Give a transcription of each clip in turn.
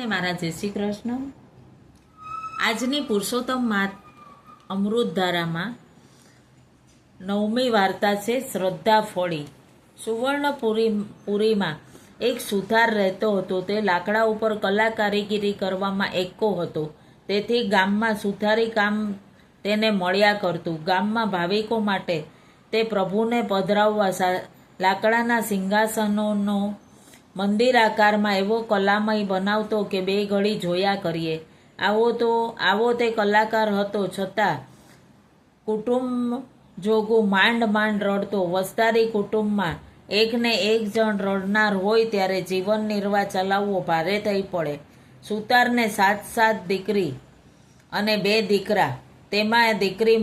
બધાને મારા જય શ્રી કૃષ્ણ। આજની પુરુષોત્તમ માત અમૃતધારામાં 9મી વાર્તા છે શ્રદ્ધા ફળી। સુવર્ણપુરીમાં એક સુથાર રહેતો હતો। તે લાકડા ઉપર કલા કારીગીરી કરવામાં એક્કો હતો। તેથી ગામમાં સુથારી કામ તેને મળ્યા કરતું। ગામમાં ભાવિકો માટે તે પ્રભુને પધરાવવા લાકડાના સિંહાસનોનો મંદિર આકારમાં એવો કલામય બનાવતો કે બે ઘડી જોયા કરીએ। આવો તે કલાકાર હતો, છતાં કુટુંબ જોગું માંડ રડતો। વસ્તારી કુટુંબમાં એકને એક જણ રડનાર હોય ત્યારે જીવન નિર્વાહ ચલાવવો ભારે થઈ પડે। સુતારને 7 દીકરી અને 2 દીકરા, તેમાં દીકરીઓ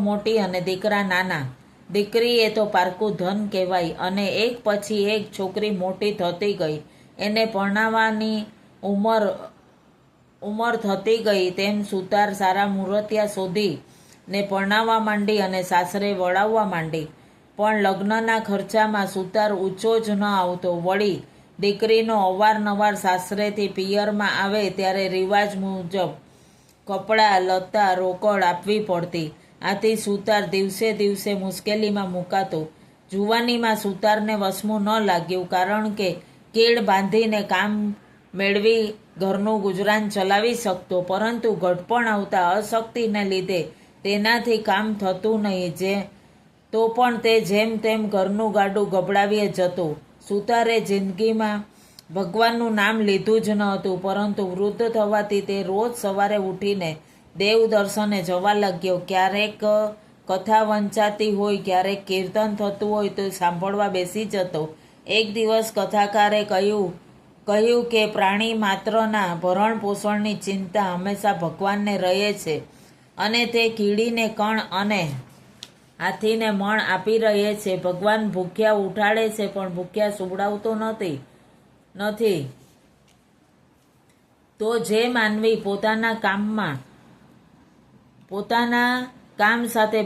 મોટી અને દીકરા નાના। દીકરી એ તો પારકું ધન કહેવાય અને એક પછી એક છોકરી મોટી થતી ગઈ। એને પરણાવવાની ઉંમર થતી ગઈ તેમ સુતાર સારા મૂર્તિયા શોધી ને પરણાવવા માંડી અને સાસરે વળાવવા માંડી। પણ લગ્નના ખર્ચામાં સુતાર ઊંચો જ ન આવતો। વળી દીકરીનો અવારનવાર સાસરેથી પિયરમાં આવે ત્યારે રિવાજ મુજબ કપડાં લત્તા રોકડ આપવી પડતી। આથી સુતાર દિવસે દિવસે મુશ્કેલીમાં મુકાતો। જુવાનીમાં સુતારને વસમું ન લાગ્યું, કારણ કે કીડ બાંધીને કામ મેળવી ઘરનું ગુજરાન ચલાવી શકતો, પરંતુ ઘડપણ આવતા અશક્તિને લીધે તેનાથી કામ થતું નહીં। તો પણ તે જેમ તેમ ઘરનું ગાડું ગબડાવીએ જતો। સુતારે જિંદગીમાં ભગવાનનું નામ લીધું જ ન હતું, પરંતુ વૃદ્ધ થવાથી તે રોજ સવારે ઉઠીને દેવ દર્શને જવા લાગ્યો। ક્યારેક કથા વંચાતી હોય, ક્યારેક કીર્તન થતું હોય તો સાંભળવા બેસી જતો। એક દિવસ કથાકારે કહ્યું કે પ્રાણી માત્રના ભરણ પોષણની ચિંતા હંમેશા ભગવાનને રહે છે અને તે કીડીને કણ અને હાથીને મણ આપી રહે છે। ભગવાન ભૂખ્યા ઉઠાડે છે પણ ભૂખ્યા સુવડાવતો નથી। તો જે માનવી પોતાના કામ સાથે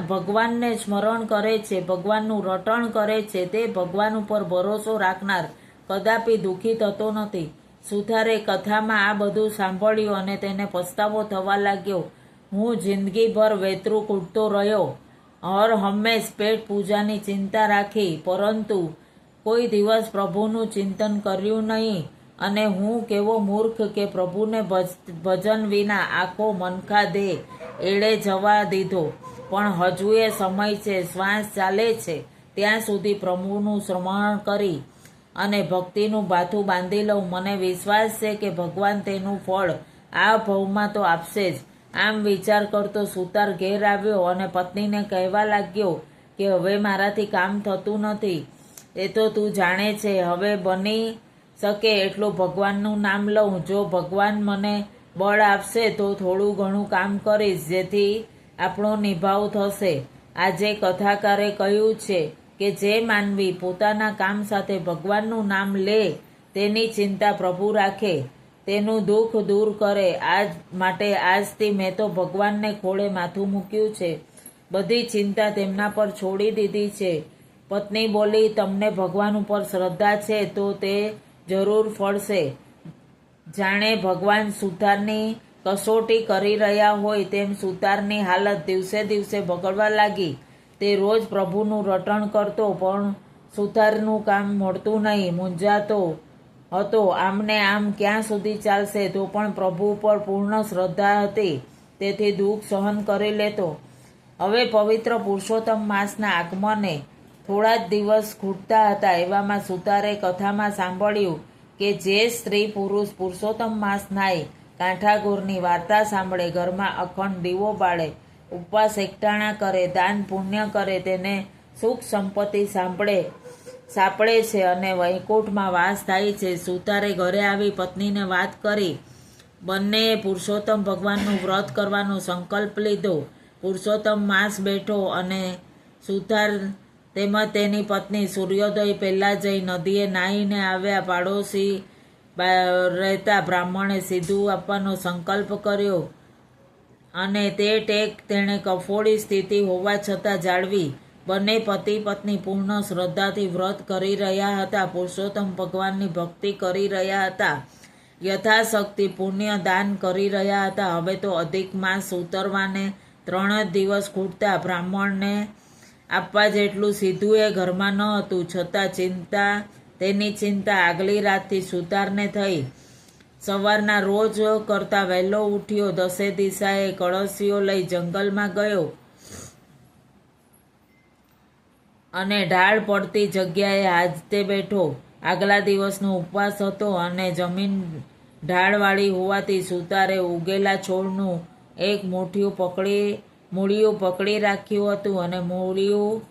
ભગવાનને સ્મરણ કરે છે, ભગવાનનું રટણ કરે છે, તે ભગવાન ઉપર ભરોસો રાખનાર કદાપી દુઃખી થતો નથી। સુથારે કથામાં આ બધું સાંભળ્યું અને તેને પસ્તાવો થવા લાગ્યો। હું જિંદગીભર વેતરું કૂટતો રહ્યો, હર હંમેશ પેટ પૂજાની ચિંતા રાખી, પરંતુ કોઈ દિવસ પ્રભુનું ચિંતન કર્યું નહીં। અને હું કેવો મૂર્ખ કે પ્રભુને ભજન વિના આખો મનખા દેહ એળે જવા દીધો। પણ હજુએ સમય છે, શ્વાસ ચાલે છે ત્યાં સુધી પ્રભુનું સ્મરણ કરી અને ભક્તિનું ભાથું બાંધી લઉં। મને વિશ્વાસ છે કે ભગવાન તેનું ફળ આ ભવમાં તો આપશે જ। આમ વિચાર કરતો સુતાર ઘેર આવ્યો અને પત્નીને કહેવા લાગ્યો કે હવે મારાથી કામ થતું નથી, એ તો તું જાણે છે। હવે બની શકે એટલું ભગવાનનું નામ લઉં। જો ભગવાન મને બળ આપશે તો થોડું ઘણું કામ કરીશ, જેથી આપણો નિભાવ થશે। આજે કથાકારે કહ્યું છે કે જે માનવી પોતાના કામ સાથે ભગવાનનું નામ લે, તેની ચિંતા પ્રભુ રાખે, તેનું દુઃખ દૂર કરે। માટે આજથી મેં તો ભગવાનને ખોળે માથું મૂક્યું છે, બધી ચિંતા તેમના પર છોડી દીધી છે। પત્ની બોલી, તમને ભગવાન ઉપર શ્રદ્ધા છે તો તે જરૂર ફળશે। જાણે ભગવાન સુથારની કસોટી કરી રહ્યા હોય તેમ સુતારની હાલત દિવસે દિવસે બગડવા લાગી। તે રોજ પ્રભુનું રટણ કરતો, પણ સુથારનું કામ મળતું નહીં, મૂંઝાતો હતો। આમને આમ ક્યાં સુધી ચાલશે? તો પણ પ્રભુ પર પૂર્ણ શ્રદ્ધા હતી, તેથી દુઃખ સહન કરી લેતો। હવે પવિત્ર પુરુષોત્તમ માસના આગમને થોડા જ દિવસ ખૂટતા હતા। એવામાં સુતારે કથામાં સાંભળ્યું કે જે સ્ત્રી પુરુષ પુરુષોત્તમ માસ નાય, કાંઠાગોરની વાર્તા સાંભળે, ઘરમાં અખંડ દીવો બાળે, ઉપવાસ એકટાણા કરે, દાન પુણ્ય કરે, તેને સુખ સંપત્તિ સાંપડે છે અને વૈકુંઠમાં વાસ થાય છે। સુતારે ઘરે આવી પત્નીને વાત કરી। બંનેએ પુરુષોત્તમ ભગવાનનું વ્રત કરવાનો સંકલ્પ લીધો। પુરુષોત્તમ માસ બેઠો અને સુથાર તેમજ તેની પત્ની સૂર્યોદય પહેલાં જઈ નદીએ નાહીને આવ્યા। પાડોશી રહેતા બ્રાહ્મણે સીધું આપવાનો સંકલ્પ કર્યો અને તે ટેક તેણે કફોડી સ્થિતિ હોવા છતાં જાળવી। બંને પતિ પત્ની પૂર્ણ શ્રદ્ધાથી વ્રત કરી રહ્યા હતા. પુરુષોત્તમ ભગવાનની ભક્તિ કરી રહ્યા હતા. યથાશક્તિ પુણ્ય દાન કરી રહ્યા હતા. હવે તો અધિક માસ ઉતરવાને 3 જ દિવસ ખૂટતા. બ્રાહ્મણને આપવા જેટલું સીધું એ ઘરમાં ન હતું, છતાં તેની ચિંતા આગલી રાતથી સુતારને થઈ. સવારના રોજ કરતાં વહેલો ઉઠ્યો, 10 દિશાએ કળશીઓ લઈ જંગલમાં ગયો અને ઢાળ પડતી જગ્યાએ હાજતે બેઠો. આગલા દિવસનો ઉપવાસ હતો અને જમીન ઢાળવાળી હોવાથી સુતારે ઉગેલા છોડનું એક મૂળિયું પકડી રાખ્યું હતું અને મૂળિયું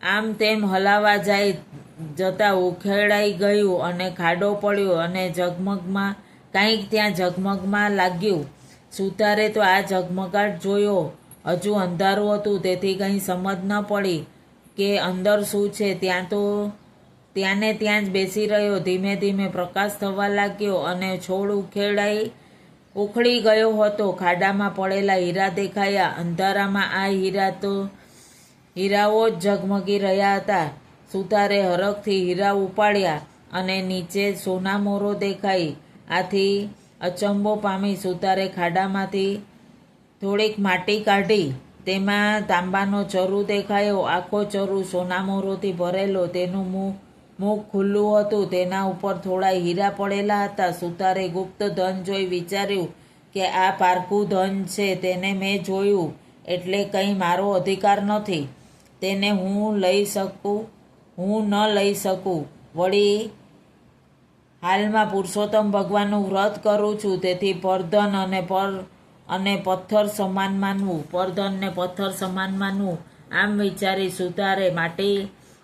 આમ તેમ હલાવા જતા ઉખેડાઈ ગયું અને ખાડો પડ્યો અને કંઈક ત્યાં ઝગમગમાં લાગ્યું. સુતારે તો આ ઝગમગાટ જોયો. હજુ અંધારું હતું, તેથી કંઈ સમજ ન પડી કે અંદર શું છે. ત્યાંને ત્યાં જ બેસી રહ્યો. ધીમે ધીમે પ્રકાશ થવા લાગ્યો અને છોડ ઉખડી ગયો હતો. ખાડામાં પડેલા હીરા દેખાયા. અંધારામાં આ હીરાઓ જ ઝગમગી રહ્યા હતા. સુતારે હરખથી હીરા ઉપાડ્યા અને નીચે સોનામોરો દેખાઈ. આથી અચંબો પામી સુતારે ખાડામાંથી થોડીક માટી કાઢી. તેમાં તાંબાનો ચરુ દેખાયો. આખો ચરુ સોનામોરોથી ભરેલો. તેનું મુખ ખુલ્લું હતું. તેના ઉપર થોડા હીરા પડેલા હતા. સુતારે ગુપ્ત ધન જોઈ વિચાર્યું કે આ પારકું ધન છે. તેને મેં જોયું એટલે કંઈ મારો અધિકાર નથી. તેને હું ન લઈ શકું. વળી હાલમાં પુરુષોત્તમ ભગવાનનું વ્રત કરું છું, તેથી પરધન અને પથ્થર સમાન માનવું. પરધનને પથ્થર સમાન માનવું. આમ વિચારી સુતારે માટી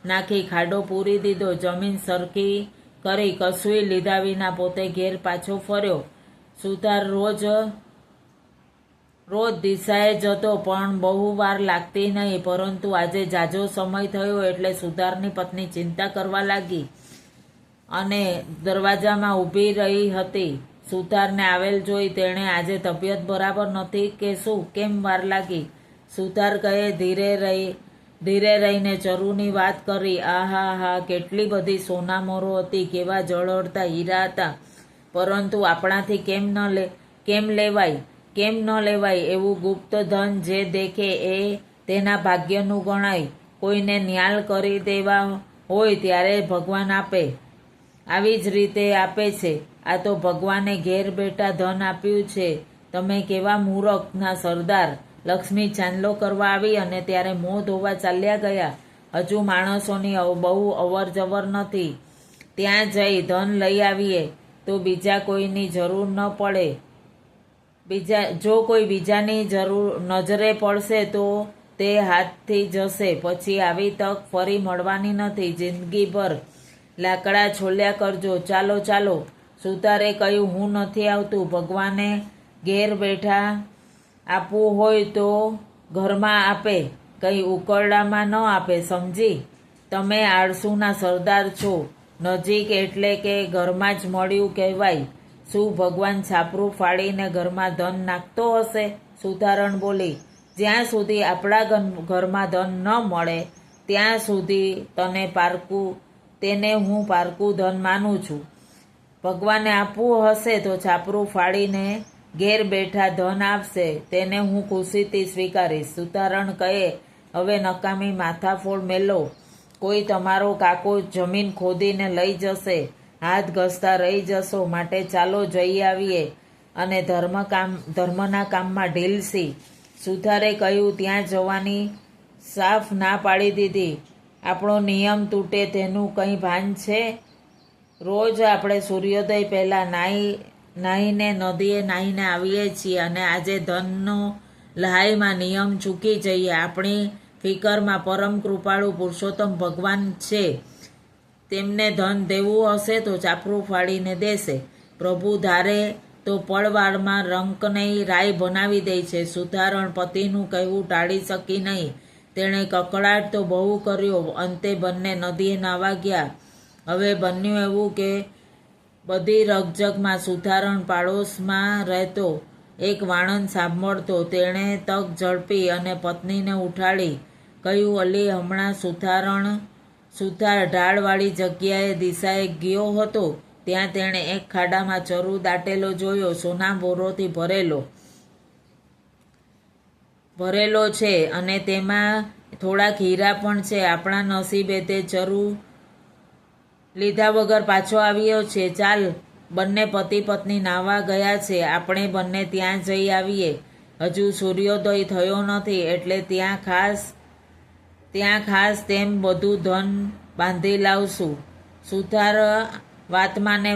નાખી ખાડો પૂરી દીધો. જમીન સરખી કરી કશુંય લીધા વિના પોતે ઘેર પાછો ફર્યો. સુતાર રોજ દિશાએ જતો, પણ બહુ વાર લાગતી નહીં. પરંતુ આજે ઝાઝો સમય થયો એટલે સુતારની પત્ની ચિંતા કરવા લાગી અને દરવાજામાં ઊભી રહી હતી. સુતારને આવેલ જોઈ તેણે આજે તબિયત બરાબર નથી કે શું, કેમ વાર લાગી? સુતાર કહે, ધીરે રહીને ચરુની વાત કરી. આહા, કેટલી બધી સોનામોરો હતી, કેવા ઝળહળતા હીરા હતા. પરંતુ આપણાથી કેમ ન લેવાય? એવું ગુપ્ત ધન જે દેખે એ તેના ભાગ્યનું ગણાય. કોઈને ન્યાલ કરી દેવા હોય ત્યારે ભગવાન આપે. આવી જ રીતે આપે છે. આ તો ભગવાને ઘેર બેઠા ધન આપ્યું છે. તમે કેવા મૂરખ ના સરદાર! લક્ષ્મી ચાંદલો કરવા આવી અને ત્યારે મોં ધોવા ચાલ્યા ગયા. હજુ માણસોની બહુ અવર જવર નથી. ત્યાં જઈ ધન લઈ આવીએ તો બીજા કોઈની જરૂર ન પડે. જો કોઈ બીજાની નજરે પડશે તો તે હાથથી જશે. પછી આવી તક ફરી મળવાની નથી. જિંદગીભર લાકડા છોલ્યા કરજો. ચાલો. સુતારે કહ્યું, હું નથી આવતું. ભગવાને ઘેર બેઠા આપવું હોય તો ઘરમાં આપે, કંઈ ઉકરડામાં ન આપે, સમજી? તમે આળસુના સરદાર છો. નજીક એટલે કે ઘરમાં જ મળ્યું કહેવાય. શું ભગવાન છાપરું ફાડીને ઘરમાં ધન નાખતો હશે? સુતારણ બોલી, જ્યાં સુધી આપણા ઘરમાં ધન ન મળે ત્યાં સુધી તેને હું પારકું ધન માનું છું. ભગવાને આપવું હશે તો છાપરું ફાડીને ઘેર બેઠા ધન આપશે. તેને હું ખુશીથી સ્વીકારીશ. સુતારણ કહે, હવે નકામી માથાફોડ મેલો. કોઈ તમારો કાકો જમીન ખોદીને લઈ જશે. હાથ ઘસતા રહી જશો. માટે ચાલો જઈ આવીએ અને ધર્મના કામમાં ઢીલસી. સુતારે કહ્યું, ત્યાં જવાની સાફ ના પાડી દીધી. આપણો નિયમ તૂટે તેનું કંઈ ભાન છે? રોજ આપણે સૂર્યોદય પહેલાં નાહીને નદીએ નાહીને આવીએ છીએ અને આજે ધનનો લહાઈમાં નિયમ ચૂકી જઈએ. આપણી ફિકરમાં પરમ કૃપાળુ પુરુષોત્તમ ભગવાન છે. તેમને ધન દેવું હશે તો ચાપરું ફાડીને દેશે. પ્રભુ ધારે તો પળવારમાં રંકને રાય બનાવી દે છે. સુતારણ પતિનું કહેવું ટાળી શકી નહીં. તેણે કકળાટ તો બહુ કર્યો. અંતે બંને નદીએ નાવા ગયા. હવે બન્યું એવું કે બધી રકઝકમાં સુતારણ પાડોશમાં રહેતો એક વાણંદ સાંભળતો. તેણે તક ઝડપી અને પત્નીને ઉઠાડી કહ્યું, અલી હમણાં સુથાર ઢાળવાળી જગ્યાએ દિશાએ ગયો હતો. ત્યાં તેણે એક ખાડામાં ચરુ દાટેલો જોયો, સોના મોરોથી ભરેલો છે અને તેમાં થોડાક હીરા પણ છે. આપણા નસીબે તે ચરુ લીધા વગર પાછો આવ્યો છે. ચાલ, બંને પતિ પત્ની નાહવા ગયા છે, આપણે બંને ત્યાં જઈ આવીએ. હજુ સૂર્યોદય થયો નથી, એટલે ત્યાં ખાસ તેમ બધું ધન બાંધી લાવશું. સુથાર વાતમાં ને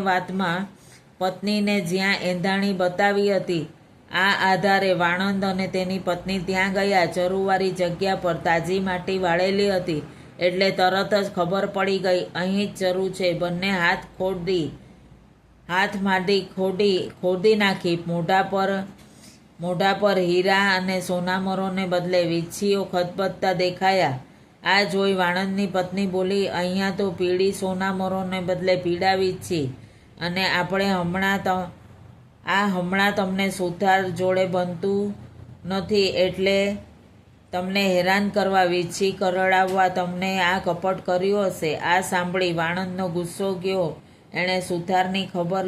વાતમાં પત્નીને જ્યાં એંધાણી બતાવી હતી, આ આધારે વાણંદ અને તેની પત્ની ત્યાં ગયા. ચરુવાળી જગ્યા પર તાજી માટી વાળેલી હતી, એટલે તરત જ ખબર પડી ગઈ, અહીં જ ચરુ છે. બંને હાથ માંડી ખોદી નાખી. મોઢા પર હીરા અને સોનામરોને બદલે વીંછીઓ ખદબદતા દેખાયા. આ જોઈ વાણંદની પત્ની બોલી, અહીંયા તો પીળી સોનામરોને બદલે પીળા વીંછી, અને હમણાં તમને સુથાર જોડે બનતું નથી, એટલે તમને હેરાન કરવા, વીંછી કરડાવવા તમને આ કપટ કર્યું હશે. આ સાંભળી વાણંદનો ગુસ્સો ગયો. એણે સુથારની ખબર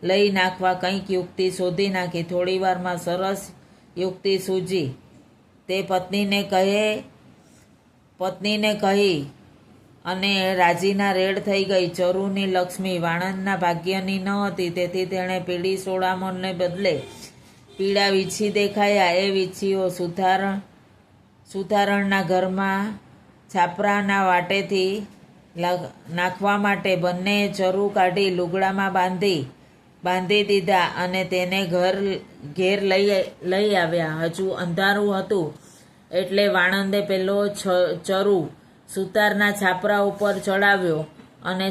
લઈ નાખવા કંઈક યુક્તિ શોધી નાખી. થોડીવારમાં સરસ યુક્તિ સૂજી. તે પત્નીને કહી અને રાજીના રેડ થઈ ગઈ. ચરુની લક્ષ્મી વાણંદના ભાગ્યની ન હતી, તેથી તેણે પીળી સોડામણને બદલે પીળા વીંછી દેખાયા. એ વીંછીઓ સુથારણના ઘરમાં છાપરાના વાટેથી નાખવા માટે બંનેએ ચરુ કાઢી લુગડામાં બાંધી દીધા અને તેને ઘેર લઈ આવ્યા. હજુ અંધારું હતું, એટલે વાણંદે પેલો ચરુ સુતારના છાપરા ઉપર ચડાવ્યો અને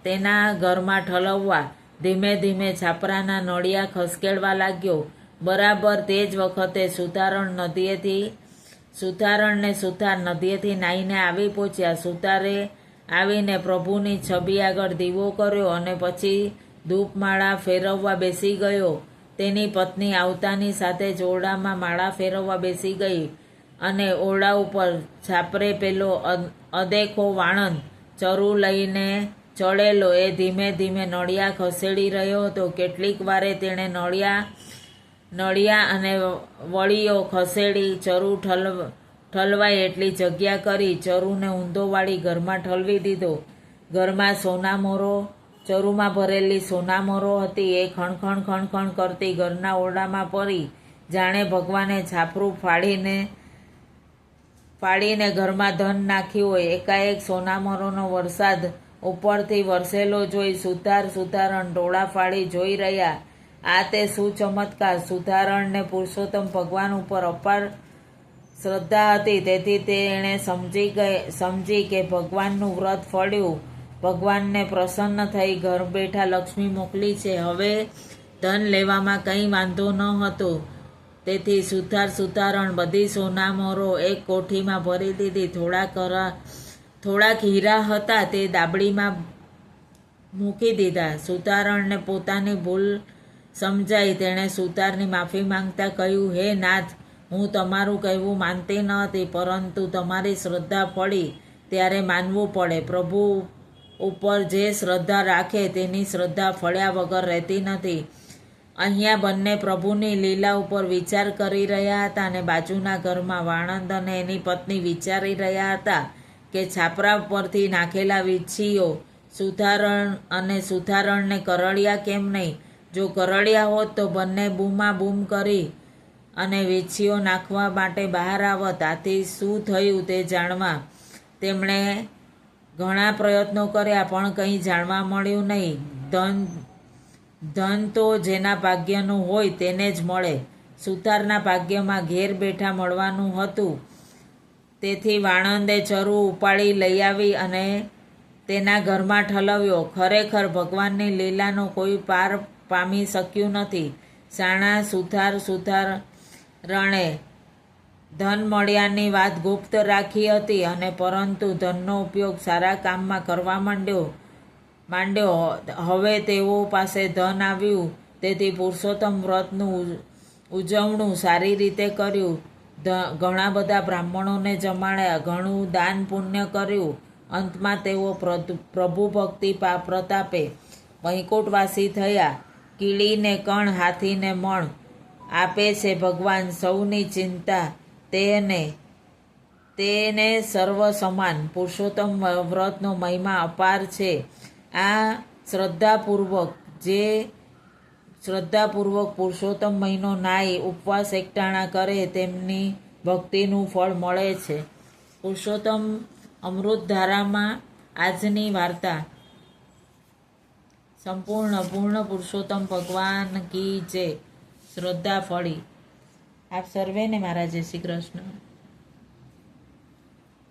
તેના ઘરમાં ઠલવવા ધીમે ધીમે છાપરાના નળિયા ખસકેડવા લાગ્યો. બરાબર તે જ વખતે સુથાર નદીએથી નાહીને આવી પહોંચ્યા. સુતારે આવીને પ્રભુની છબી આગળ દીવો કર્યો અને પછી ધૂપમાળા ફેરવવા બેસી ગયો. તેની પત્ની આવતાની સાથે જ ઓરડામાં માળા ફેરવવા બેસી ગઈ અને ઓરડા ઉપર છાપરે પેલો અદેખો વાણંદ ચરુ લઈને ચડેલો એ ધીમે ધીમે નળિયા ખસેડી રહ્યો હતો. કેટલીક વારે તેણે નળિયા અને વળીઓ ખસેડી ચરુ ઠલવાય એટલી જગ્યા કરી. ચરુને ઊંધો વાળી ઘરમાં ઠલવી દીધો. ઘરમાં ચરુમાં ભરેલી સોનામરો હતી, એ ખણખણ કરતી ઘરના ઓરડામાં પડી. જાણે ભગવાને છાપરું ફાડીને ઘરમાં ધન નાખ્યું હોય. એકાએક સોનામરોનો વરસાદ ઉપરથી વરસેલો જોઈ સુથારણ ડોળા ફાડી જોઈ રહ્યા. આ તે શું ચમત્કાર! સુથારણને પુરુષોત્તમ ભગવાન ઉપર અપાર શ્રદ્ધા હતી, તેથી તેણે સમજી કે ભગવાનનું વ્રત ફળ્યું. ભગવાનને પ્રસન્ન થઈ ઘર બેઠા લક્ષ્મી મોકલી છે. હવે ધન લેવામાં કંઈ વાંધો ન હતો, તેથી સુથારણ બધી સોનામરો એક કોઠીમાં ભરી દીધી. થોડાક હીરા હતા, તે દાબડીમાં મૂકી દીધા. સુથારણને પોતાની ભૂલ સમજાઈ. તેણે સુથારની માફી માંગતા કહ્યું, હે નાથ, હું તમારું કહેવું માનતી ન હતી, પરંતુ તમારી શ્રદ્ધા ફળી ત્યારે માનવું પડે. પ્રભુ ઉપર જે શ્રદ્ધા રાખે તેની શ્રદ્ધા ફળ્યા વગર રહેતી નથી. અહીંયા બંને પ્રભુની લીલા ઉપર વિચાર કરી રહ્યા હતા અને બાજુના ઘરમાં વાણંદ અને એની પત્ની વિચારી રહ્યા હતા કે છાપરા પરથી નાખેલા વીંછીઓ સુથારણને કરડ્યા કેમ નહીં? જો કરડ્યા હોત તો બંને બૂમાબૂમ કરી અને વીંછીઓ નાખવા માટે બહાર આવત. આથી શું થયું તે જાણવા તેમણે ઘણા પ્રયત્નો કર્યા, પણ કંઈ જાણવા મળ્યું નહીં. ધન તો જેના ભાગ્યનું હોય તેને જ મળે. સુથારના ભાગ્યમાં ઘેર બેઠા મળવાનું હતું, તેથી વાણંદે ચરુ ઉપાડી લઈ આવી અને તેના ઘરમાં ઠલવ્યો. ખરેખર ભગવાનની લીલાનો કોઈ પાર પામી શક્યું નથી. સાણા સુથારણે ધન મળ્યાની વાત ગુપ્ત રાખી હતી, અને પરંતુ ધનનો ઉપયોગ સારા કામમાં કરવા માંડ્યો. હવે તેઓ પાસે ધન આવ્યું, તેથી પુરુષોત્તમ વ્રતનું ઉજવણું સારી રીતે કર્યું. ઘણા બધા બ્રાહ્મણોને જમાડ્યા, ઘણું દાન પુણ્ય કર્યું. અંતમાં તેઓ પ્રભુ ભક્તિ પ્રતાપે વૈકુંઠવાસી થયા. કીડીને કણ, હાથીને મણ આપે છે ભગવાન, સૌની ચિંતા તેને સર્વ સમાન. પુરુષોત્તમ વ્રતનો મહિમા અપાર છે. આ શ્રદ્ધાપૂર્વક પુરુષોત્તમ મહિનો નાઈ ઉપવાસ એકટાણા કરે તેમની ભક્તિનું ફળ મળે છે. પુરુષોત્તમ અમૃતધારામાં આજની વાર્તા પૂર્ણ. પુરુષોત્તમ ભગવાન કી જય. શ્રદ્ધા ફળી. આપ સર્વેને મારા જય શ્રી કૃષ્ણ.